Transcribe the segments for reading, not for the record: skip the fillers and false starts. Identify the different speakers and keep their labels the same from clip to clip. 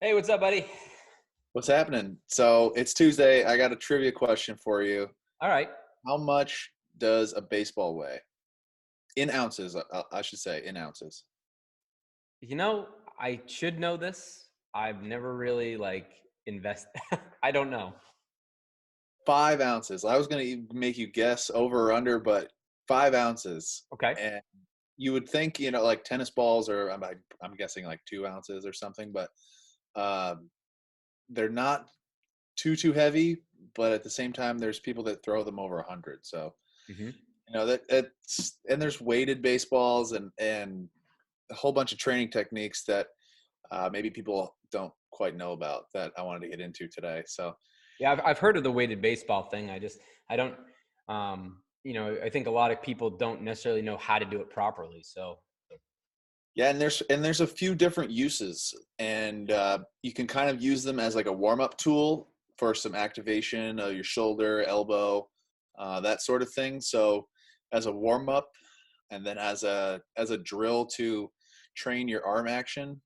Speaker 1: Hey, what's up, buddy?
Speaker 2: What's happening? So it's Tuesday. I got a trivia question for you.
Speaker 1: All right.
Speaker 2: How much does a baseball weigh? In ounces, I should say, in ounces.
Speaker 1: I should know this. I've never really invest. I don't know.
Speaker 2: 5 ounces. I was going to make you guess over or under, but 5 ounces.
Speaker 1: Okay.
Speaker 2: And you would think, like tennis balls, or I'm guessing like 2 ounces or something, but um, they're not too heavy. But at the same time, there's people that throw them over 100. So
Speaker 1: hmm
Speaker 2: that it's and there's weighted baseballs and a whole bunch of training techniques that maybe people don't quite know about that I wanted to get into today. So
Speaker 1: Yeah, I've heard of the weighted baseball thing. I don't. I think a lot of people don't necessarily know how to do it properly. So
Speaker 2: yeah, and there's a few different uses, and you can kind of use them as like a warm up tool for some activation of your shoulder, elbow, that sort of thing. So as a warm up, and then as a drill to train your arm action,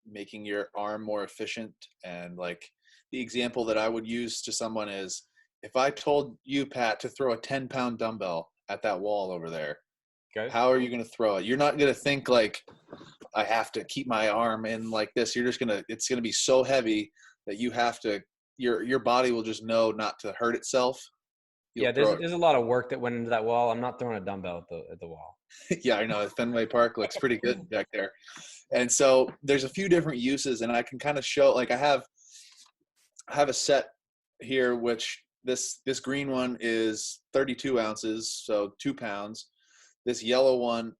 Speaker 2: making your arm more efficient. And like the example that I would use to someone is, if I told you, Pat, to throw a 10-pound dumbbell at that wall over there,
Speaker 1: okay.
Speaker 2: how are you going to throw it? You're not going to think like, I have to keep my arm in like this. It's going to be so heavy that you have to, your body will just know not to hurt itself. You'll
Speaker 1: Yeah, there's
Speaker 2: throw it.
Speaker 1: there's a lot of work that went into that wall. I'm not throwing a dumbbell at the wall.
Speaker 2: Yeah, I know. Fenway Park looks pretty good back there. And so there's a few different uses, and I can kind of show, like I have a set here, which this green one is 32 ounces, so 2 pounds. This yellow one,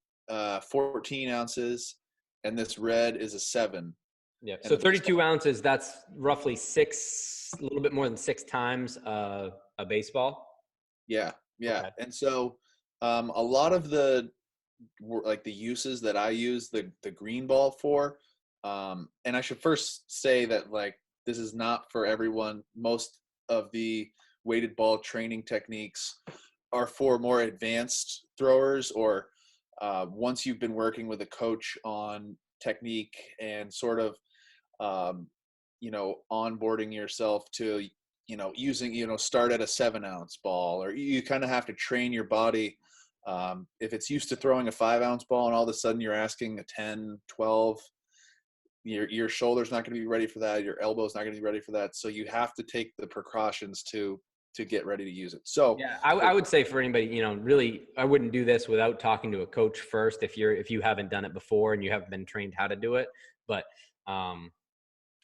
Speaker 2: 14 ounces, and this red is a 7.
Speaker 1: Yeah.
Speaker 2: And
Speaker 1: So 32 ounces. That's roughly a little bit more than 6 times a baseball.
Speaker 2: yeah, yeah.
Speaker 1: Okay.
Speaker 2: And so a lot of the uses that I use the green ball for, and I should first say that like this is not for everyone. Most of the weighted ball training techniques are for more advanced throwers, or once you've been working with a coach on technique and sort of um, onboarding yourself to using start at a 7-ounce ball, or you kind of have to train your body. If it's used to throwing a 5-ounce ball and all of a sudden you're asking a 10, 12, your shoulder's not going to be ready for that. Your elbow's not going to be ready for that. So you have to take the precautions to get ready to use it. So
Speaker 1: Yeah, I would say for anybody, really, I wouldn't do this without talking to a coach first if you haven't done it before and you haven't been trained how to do it. But
Speaker 2: yeah,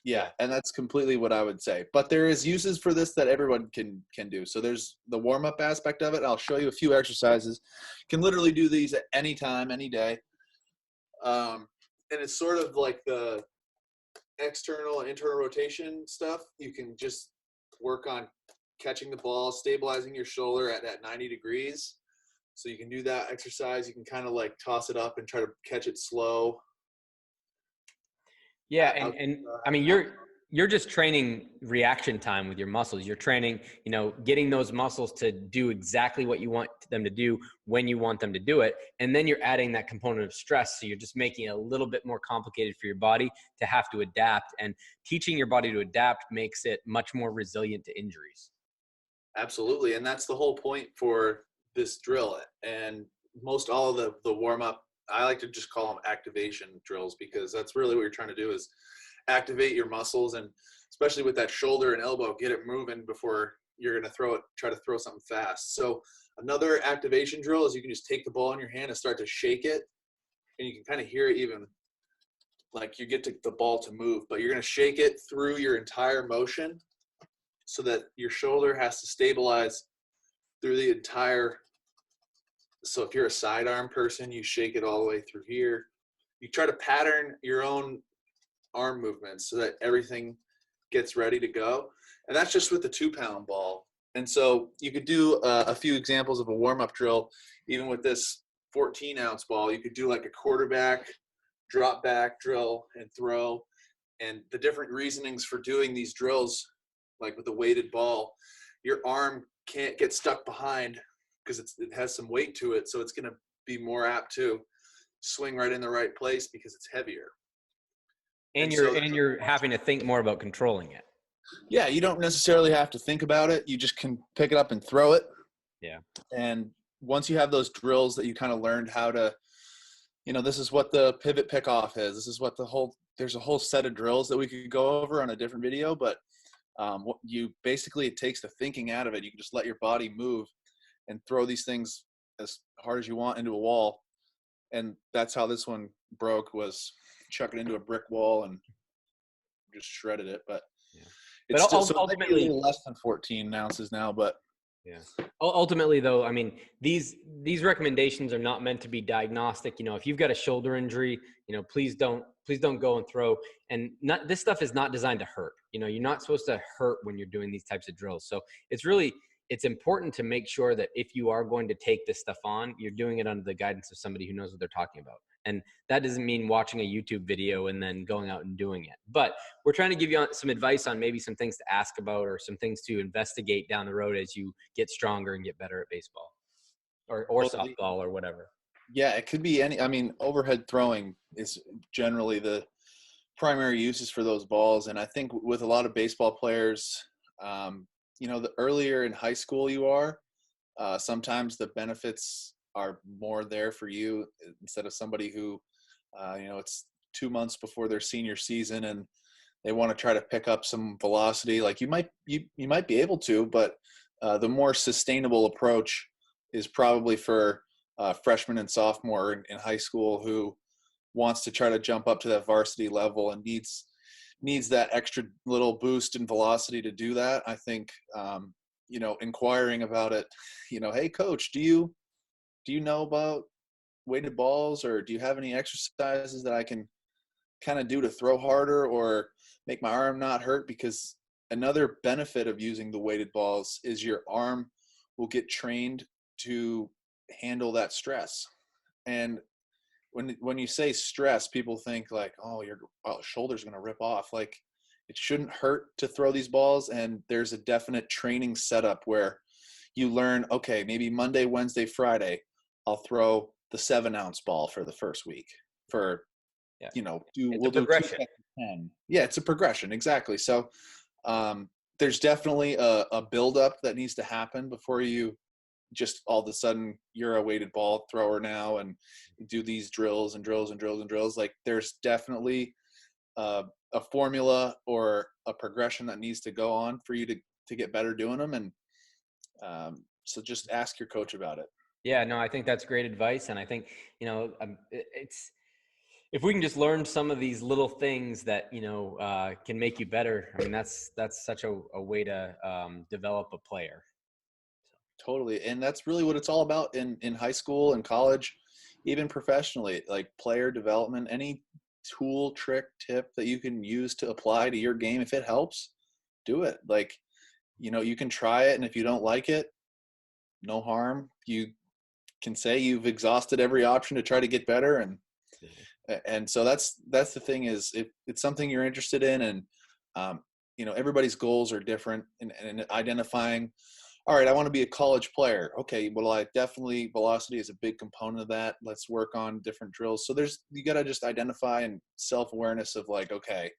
Speaker 1: yeah,
Speaker 2: and that's completely what I would say. But there is uses for this that everyone can do. So there's the warm up aspect of it. I'll show you a few exercises. You can literally do these at any time, any day. And it's sort of like the external and internal rotation stuff. You can just work on catching the ball, stabilizing your shoulder at 90 degrees. So you can do that exercise. You can kind of like toss it up and try to catch it slow.
Speaker 1: yeah,
Speaker 2: Out,
Speaker 1: and I mean
Speaker 2: out.
Speaker 1: you're just training reaction time with your muscles. You're training, getting those muscles to do exactly what you want them to do when you want them to do it, and then you're adding that component of stress. So you're just making it a little bit more complicated for your body to have to adapt, and teaching your body to adapt makes it much more resilient to injuries.
Speaker 2: Absolutely. And that's the whole point for this drill. And most all of the warm up, I like to just call them activation drills, because that's really what you're trying to do is activate your muscles, and especially with that shoulder and elbow, get it moving before you're going to try to throw something fast. So another activation drill is you can just take the ball in your hand and start to shake it. And you can kind of hear it, even like you get the ball to move, but you're going to shake it through your entire motion so that your shoulder has to stabilize through the entire. So if you're a sidearm person, you shake it all the way through here. You try to pattern your own arm movements so that everything gets ready to go. And that's just with the 2-pound ball. And so you could do a few examples of a warm-up drill, even with this 14-ounce ball. You could do like a quarterback, drop back drill and throw. And the different reasonings for doing these drills, like with a weighted ball, your arm can't get stuck behind because it has some weight to it. So it's going to be more apt to swing right in the right place because it's heavier.
Speaker 1: And
Speaker 2: so
Speaker 1: you're having to think more about controlling it.
Speaker 2: yeah, you don't necessarily have to think about it. You just can pick it up and throw it.
Speaker 1: Yeah.
Speaker 2: And once you have those drills that you kind of learned how to, this is what the pivot pickoff is. This is what there's a whole set of drills that we could go over on a different video, but what you basically, it takes the thinking out of it. You can just let your body move and throw these things as hard as you want into a wall. And that's how this one broke, was chucking into a brick wall and just shredded it. But
Speaker 1: Yeah.
Speaker 2: it's
Speaker 1: But
Speaker 2: still, so it might be a
Speaker 1: ultimately,
Speaker 2: little less than 14 ounces now, but
Speaker 1: yeah. Ultimately, though, I mean, these recommendations are not meant to be diagnostic. If you've got a shoulder injury, please don't go and throw. And this stuff is not designed to hurt. You're not supposed to hurt when you're doing these types of drills. So it's important to make sure that if you are going to take this stuff on, you're doing it under the guidance of somebody who knows what they're talking about. And that doesn't mean watching a YouTube video and then going out and doing it. But we're trying to give you some advice on maybe some things to ask about or some things to investigate down the road as you get stronger and get better at baseball or softball or whatever.
Speaker 2: Yeah, it could be overhead throwing is generally the primary uses for those balls. And I think with a lot of baseball players, the earlier in high school you are, sometimes the benefits are more there for you instead of somebody who, it's 2 months before their senior season and they want to try to pick up some velocity. Like you might be able to, but the more sustainable approach is probably for freshman and sophomore in high school who wants to try to jump up to that varsity level and needs that extra little boost in velocity to do that. I think, inquiring about it, hey coach, do you know about weighted balls, or do you have any exercises that I can kind of do to throw harder or make my arm not hurt? Because another benefit of using the weighted balls is your arm will get trained to handle that stress. And when you say stress, people think like, oh, your shoulder's going to rip off. Like, it shouldn't hurt to throw these balls. And there's a definite training setup where you learn, okay, maybe Monday, Wednesday, Friday, I'll throw the 7-ounce ball for the first week we'll do 2 sets of 10. Yeah, it's a progression. Exactly. So there's definitely a buildup that needs to happen before you just all of a sudden you're a weighted ball thrower now and do these drills and drills and drills and drills. Like there's definitely a formula or a progression that needs to go on for you to get better doing them. And so just ask your coach about it.
Speaker 1: Yeah, no, I think that's great advice. And I think, it's, if we can just learn some of these little things that, can make you better. I mean, that's such a way to develop a player.
Speaker 2: Totally. And that's really what it's all about in high school and college, even professionally, like player development, any tool, trick, tip that you can use to apply to your game. If it helps, do it. Like, you can try it. And if you don't like it, no harm. You can say you've exhausted every option to try to get better. And so that's the thing is if it's something you're interested in and, everybody's goals are different and identifying, all right, I want to be a college player. Okay, well, velocity is a big component of that. Let's work on different drills. So you got to just identify and self-awareness of like, okay,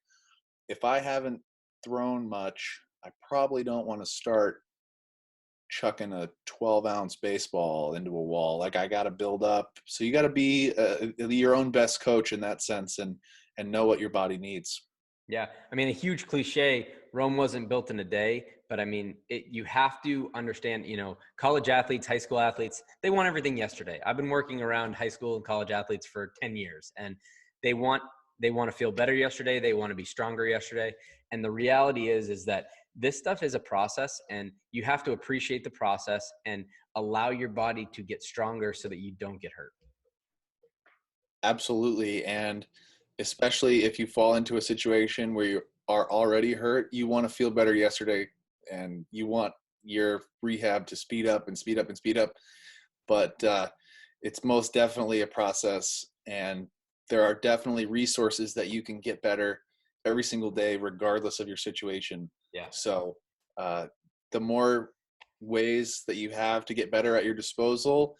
Speaker 2: if I haven't thrown much, I probably don't want to start chucking a 12-ounce baseball into a wall. Like I got to build up. So you got to be your own best coach in that sense and know what your body needs.
Speaker 1: Yeah. I mean, a huge cliche, Rome wasn't built in a day, but I mean, you have to understand, college athletes, high school athletes, they want everything yesterday. I've been working around high school and college athletes for 10 years and they want to feel better yesterday. They want to be stronger yesterday. And the reality is that this stuff is a process and you have to appreciate the process and allow your body to get stronger so that you don't get hurt.
Speaker 2: Absolutely. And especially if you fall into a situation where you are already hurt, you want to feel better yesterday and you want your rehab to speed up and speed up and speed up. But it's most definitely a process and there are definitely resources that you can get better every single day, regardless of your situation.
Speaker 1: Yeah.
Speaker 2: So the more ways that you have to get better at your disposal,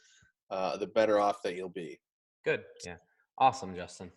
Speaker 2: the better off that you'll be.
Speaker 1: Good. Yeah. Awesome, Justin.